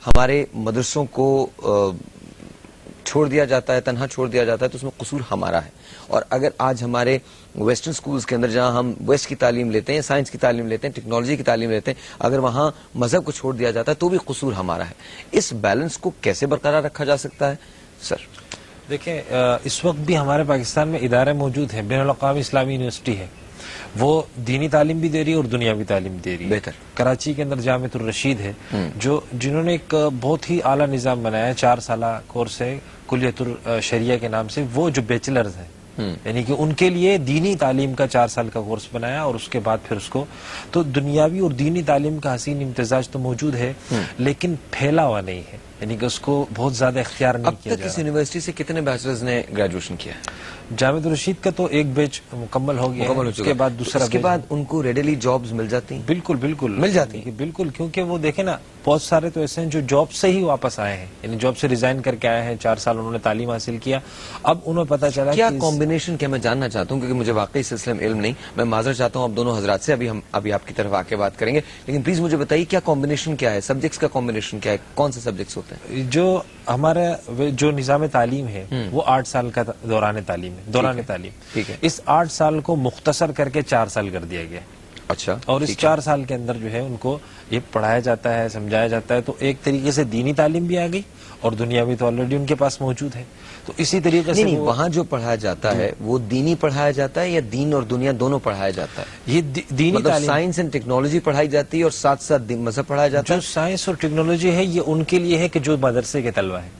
ہمارے مدرسوں کو چھوڑ دیا جاتا ہے, تنہا چھوڑ دیا جاتا ہے, تو اس میں قصور ہمارا ہے. اور اگر آج ہمارے ویسٹرن سکولز کے اندر جہاں ہم ویسٹ کی تعلیم لیتے ہیں, سائنس کی تعلیم لیتے ہیں, ٹیکنالوجی کی تعلیم لیتے ہیں, اگر وہاں مذہب کو چھوڑ دیا جاتا ہے تو بھی قصور ہمارا ہے. اس بیلنس کو کیسے برقرار رکھا جا سکتا ہے سر؟ دیکھیں, اس وقت بھی ہمارے پاکستان میں ادارے موجود ہیں. بین الاقوامی اسلامی یونیورسٹی ہے, وہ دینی تعلیم بھی دے رہی ہے اور دنیاوی تعلیم دے رہی ہے. بہتر. کراچی کے اندر جامعۃ الرشید ہے, جنہوں نے ایک بہت ہی اعلیٰ نظام بنایا ہے. 4 سالہ کورس ہے کلیت الشریعہ کے نام سے, وہ جو بیچلرز ہیں, یعنی کہ ان کے لیے دینی تعلیم کا 4 سال کا کورس بنایا, اور اس کے بعد پھر اس کو تو دنیاوی اور دینی تعلیم کا حسین امتزاج تو موجود ہے, لیکن پھیلا ہوا نہیں ہے, یعنی کہ اس کو بہت زیادہ اختیار نہیں کیا جا رہا. اب تک اس یونیورسٹی سے کتنے بیچلرز نے گریجویشن کیا ہے؟ جامعۃ الرشید کا تو ایک بیچ مکمل ہو گیا, اس کے بعد دوسرا, اس کے بعد ان کو ریڈیلی جابز مل جاتی ہیں؟ بالکل بالکل مل جاتی ہیں, بالکل, کیونکہ وہ دیکھیں نا, بہت سارے تو ایسے ہیں جو جاب سے ہی واپس آئے ہیں, یعنی جاب سے ریزائن کر کے آئے ہیں, 4 سال انہوں نے تعلیم حاصل کیا, اب انہیں پتا چلا کیا کمبینیشن, کیا میں جاننا چاہتا ہوں کیونکہ مجھے واقعی اس سلسلے میں علم نہیں, میں معذرت چاہتا ہوں آپ دونوں حضرات سے, ابھی آپ کی طرف آ کے بات کریں گے, لیکن پلیز مجھے بتائیے کیا کمبینیشن کیا ہے, سبجیکٹس کا کمبینیشن کیا ہے, کون سے سبجیکٹس ہوتے ہیں؟ جو ہمارا جو نظام تعلیم ہے وہ 8 سال کا دوران تعلیم ہے, ٹھیک ہے, اس 8 سال کو مختصر کر کے 4 سال کر دیا گیا. اچھا, اور اس 4 سال کے اندر جو ہے ان کو یہ پڑھایا جاتا ہے, سمجھایا جاتا ہے, تو ایک طریقے سے دینی تعلیم بھی آ گئی اور دنیاوی تو آلریڈی ان کے پاس موجود ہے. تو اسی طریقے سے وہاں جو پڑھایا جاتا ہے وہ دینی پڑھایا جاتا ہے یا دین اور دنیا دونوں پڑھایا جاتا ہے؟ یہ دینی تعلیم, سائنس اینڈ ٹیکنالوجی پڑھائی جاتی ہے اور ساتھ ساتھ مذہب پڑھایا جاتا ہے. جو سائنس اور ٹیکنالوجی ہے یہ ان کے لیے ہے کہ جو مدرسے کے طلبہ ہیں,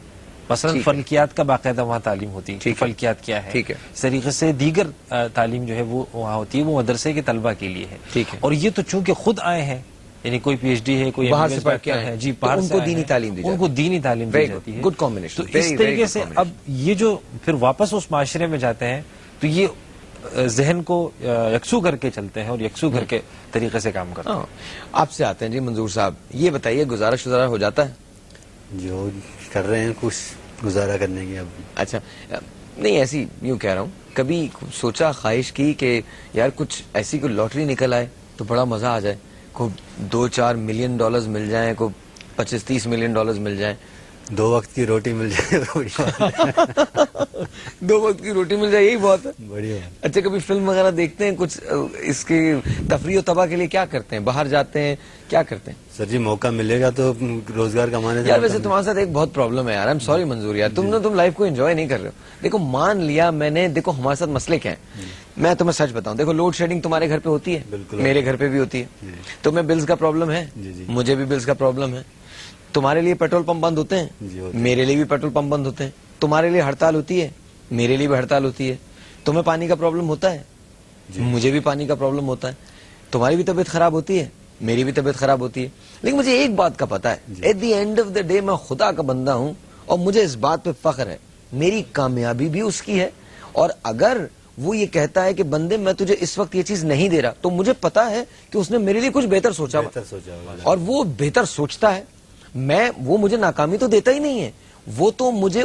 مثلا فلکیات کا باقاعدہ وہاں تعلیم ہوتی ہے, فلکیات کیا ہے, اس طریقے سے دیگر تعلیم جو ہے وہ وہاں ہوتی ہے, وہ مدرسے کے طلبہ کے لیے ہے. اور یہ تو چونکہ خود آئے ہیں, یعنی کوئی پی ایچ ڈی ہے, کوئی باہر سے پڑھ کے آئے ہیں, جی باہر سے, ان کو دینی تعلیم دی جاتی ہے, ان کو دینی تعلیم دی جاتی ہے. Good combination. تو اس طریقے سے اب یہ جو پھر واپس اس معاشرے میں جاتے ہیں تو یہ ذہن کو یکسو کر کے چلتے ہیں اور یکسو کر کے طریقے سے کام کرتے ہیں. آپ سے آتے ہیں جی منظور صاحب, یہ بتائیے گزارش ہو جاتا ہے؟ جو کر رہے ہیں کچھ گزارا کرنے کی. اب اچھا, نہیں ایسی یوں کہہ رہا ہوں, کبھی سوچا, خواہش کی کہ یار کچھ ایسی کوئی لاٹری نکل آئے تو بڑا مزہ آ جائے, کوئی 2-4 ملین ڈالرز مل جائیں, کوئی 25-30 ملین ڈالرز مل جائیں, 2 وقت کی روٹی مل جائے, 2 وقت کی روٹی مل جائے, یہی بہت ہے. بڑھیا. اچھا, کبھی فلم وغیرہ دیکھتے ہیں کچھ اس کی تفریح و تباہ کے لیے کیا کرتے ہیں, باہر جاتے ہیں, کیا کرتے ہیں؟ سر جی موقع ملے گا تو روزگار کمانے سے. یار ویسے تمہارے ساتھ ایک بہت پرابلم ہے یار, آئی ایم سوری منظور یار, تم لائف کو انجوائے نہیں کر رہے ہو. دیکھو مان لیا میں نے, دیکھو ہمارے ساتھ مسئلے کیا ہیں, میں تمہیں سچ بتاؤں, دیکھو لوڈ شیڈنگ تمہارے گھر پہ ہوتی ہے, میرے گھر پہ بھی ہوتی ہے, تمہیں بلز کا پرابلم ہے, مجھے بھی بلز کا پرابلم ہے, تمہارے لیے پیٹرول پمپ بند ہوتے ہیں, میرے لیے بھی پیٹرول پمپ بند ہوتے ہیں, تمہارے لیے ہڑتال ہوتی ہے, میرے لیے بھی ہڑتال ہوتی ہے, تمہیں پانی کا پرابلم ہوتا ہے, مجھے بھی پانی کا پرابلم ہوتا ہے, تمہاری بھی طبیعت خراب ہوتی ہے, میری بھی طبیعت خراب ہوتی ہے, لیکن مجھے ایک بات کا پتا ہے, at the end of the day میں خدا کا بندہ ہوں, اور مجھے اس بات پہ فخر ہے, میری کامیابی بھی اس کی ہے, اور اگر وہ یہ کہتا ہے کہ بندے میں تجھے اس وقت یہ چیز نہیں دے رہا, تو مجھے پتا ہے کہ اس نے میرے لیے کچھ بہتر سوچا, اور وہ بہتر سوچتا ہے, وہ مجھے ناکامی تو دیتا ہی نہیں ہے, وہ تو مجھے